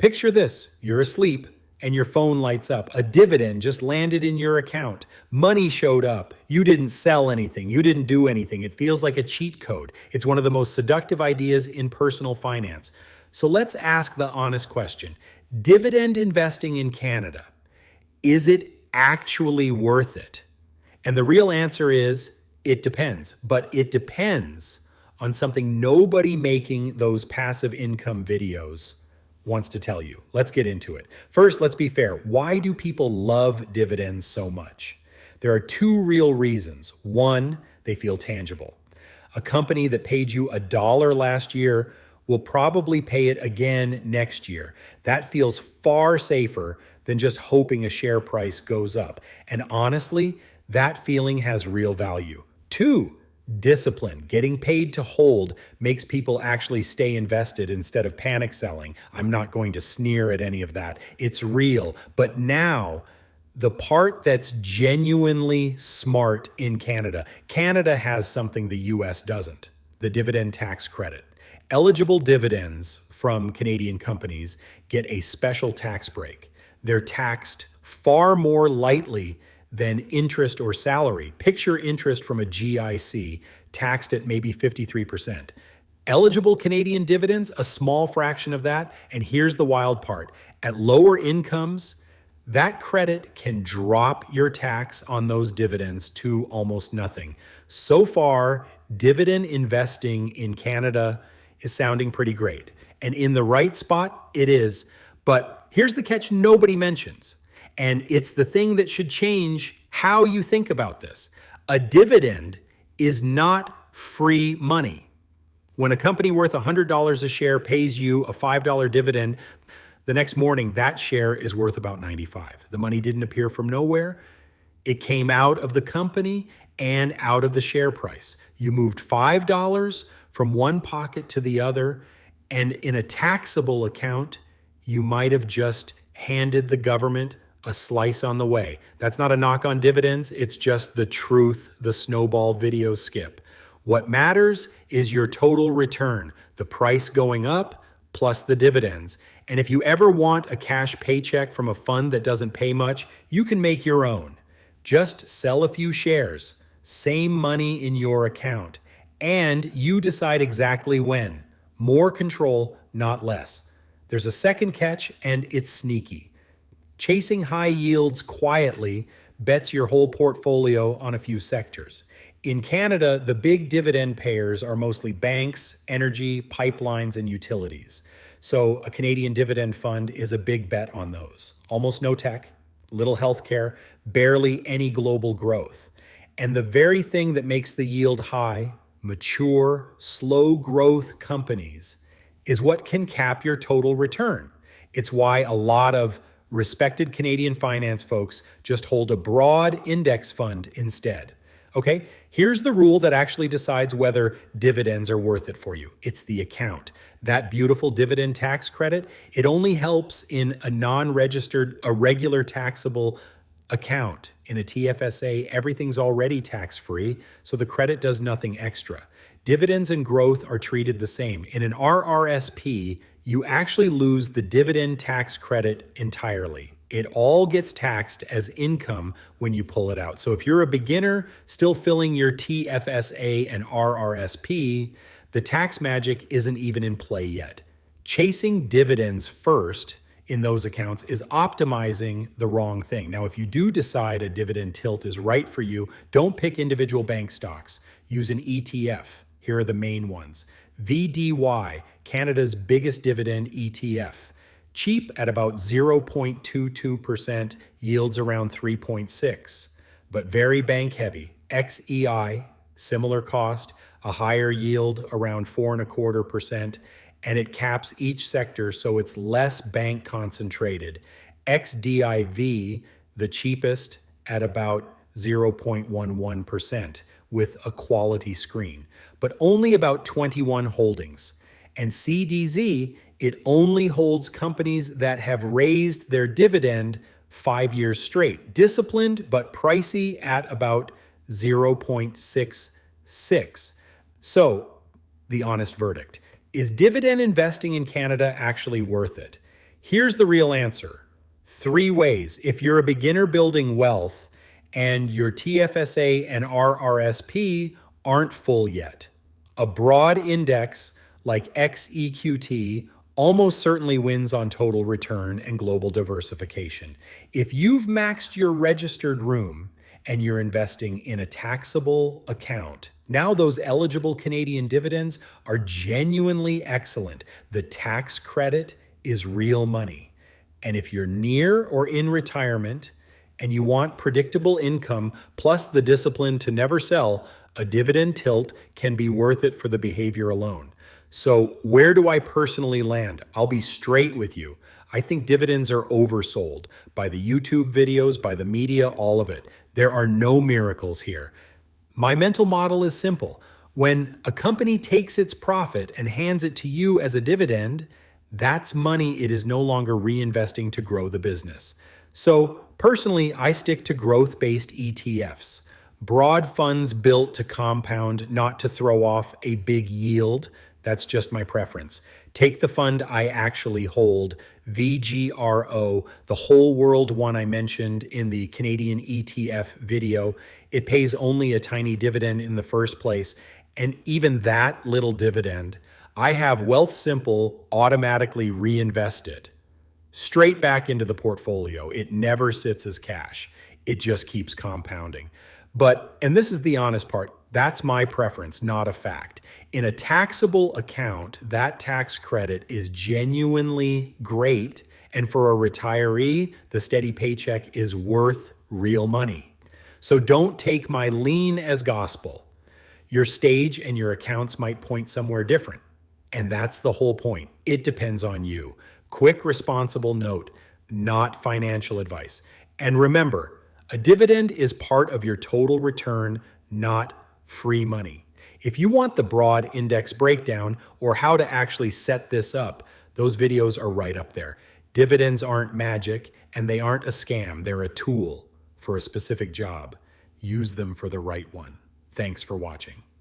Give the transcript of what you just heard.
Picture this, you're asleep and your phone lights up. A dividend just landed in your account. Money showed up. You didn't sell anything. You didn't do anything. It feels like a cheat code. It's one of the most seductive ideas in personal finance. So let's ask the honest question. Dividend investing in Canada, is it actually worth it? And the real answer is it depends. But it depends on something nobody making those passive income videos wants to tell you. Let's get into it. First, let's be fair. Why do people love dividends so much? There are two real reasons. One, they feel tangible. A company that paid you $1 last year will probably pay it again next year. That feels far safer than just hoping a share price goes up. And honestly, that feeling has real value. Two, discipline. Getting paid to hold makes people actually stay invested instead of panic selling. I'm not going to sneer at any of that. It's real. But now, the part that's genuinely smart in Canada, Canada has something the US doesn't, the dividend tax credit. Eligible dividends from Canadian companies get a special tax break. They're taxed far more lightly than interest or salary. Picture interest from a GIC taxed at maybe 53%. Eligible Canadian dividends, a small fraction of that. And here's the wild part. At lower incomes, that credit can drop your tax on those dividends to almost nothing. So far, dividend investing in Canada is sounding pretty great. And in the right spot, it is. But here's the catch nobody mentions. And it's the thing that should change how you think about this. A dividend is not free money. When a company worth $100 a share pays you a $5 dividend, the next morning that share is worth about 95. The money didn't appear from nowhere. It came out of the company and out of the share price. You moved $5 from one pocket to the other, and in a taxable account, you might have just handed the government a slice on the way. That's not a knock on dividends. It's just the truth, the snowball video skip. What matters is your total return, the price going up plus the dividends. And if you ever want a cash paycheck from a fund that doesn't pay much, you can make your own. Just sell a few shares, same money in your account, and you decide exactly when. More control, not less. There's a second catch, and it's sneaky. Chasing high yields quietly bets your whole portfolio on a few sectors. In Canada, the big dividend payers are mostly banks, energy, pipelines, and utilities. So a Canadian dividend fund is a big bet on those. Almost no tech, little healthcare, barely any global growth. And the very thing that makes the yield high, mature, slow growth companies, is what can cap your total return. It's why a lot of respected Canadian finance folks just hold a broad index fund instead. Okay, here's the rule that actually decides whether dividends are worth it for you. It's the account. That beautiful dividend tax credit, it only helps in a non-registered, a regular taxable account. In a TFSA, everything's already tax-free, so the credit does nothing extra. Dividends and growth are treated the same. In an RRSP, you actually lose the dividend tax credit entirely. It all gets taxed as income when you pull it out. So if you're a beginner still filling your TFSA and RRSP, the tax magic isn't even in play yet. Chasing dividends first in those accounts is optimizing the wrong thing. Now, if you do decide a dividend tilt is right for you, don't pick individual bank stocks. Use an ETF. Here are the main ones. VDY, Canada's biggest dividend ETF. Cheap at about 0.22%, yields around 3.6, but very bank heavy. XEI, similar cost, a higher yield around 4.25%, and it caps each sector so it's less bank concentrated. XDIV, the cheapest at about 0.11% with a quality screen, but only about 21 holdings. And CDZ, it only holds companies that have raised their dividend 5 years straight. Disciplined, but pricey at about 0.66. So, the honest verdict. Is dividend investing in Canada actually worth it? Here's the real answer. 3 ways. If you're a beginner building wealth and your TFSA and RRSP aren't full yet, a broad index like XEQT almost certainly wins on total return and global diversification. If you've maxed your registered room and you're investing in a taxable account, now those eligible Canadian dividends are genuinely excellent. The tax credit is real money. And if you're near or in retirement and you want predictable income plus the discipline to never sell, a dividend tilt can be worth it for the behavior alone. So, where do I personally land? I'll be straight with you. I think dividends are oversold by the YouTube videos, by the media, all of it. There are no miracles here. My mental model is simple. When a company takes its profit and hands it to you as a dividend, that's money it is no longer reinvesting to grow the business. So, personally, I stick to growth-based ETFs. Broad funds built to compound, not to throw off a big yield. That's just my preference. Take the fund I actually hold, VGRO, the whole world one I mentioned in the Canadian ETF video. It pays only a tiny dividend in the first place. And even that little dividend, I have Wealthsimple automatically reinvest it straight back into the portfolio. It never sits as cash. It just keeps compounding. But, and this is the honest part, that's my preference, not a fact. In a taxable account, that tax credit is genuinely great. And for a retiree, the steady paycheck is worth real money. So don't take my lean as gospel. Your stage and your accounts might point somewhere different. And that's the whole point. It depends on you. Quick, responsible note, not financial advice. And remember, a dividend is part of your total return, not free money. If you want the broad index breakdown or how to actually set this up, those videos are right up there. Dividends aren't magic and they aren't a scam. They're a tool for a specific job. Use them for the right one. Thanks for watching.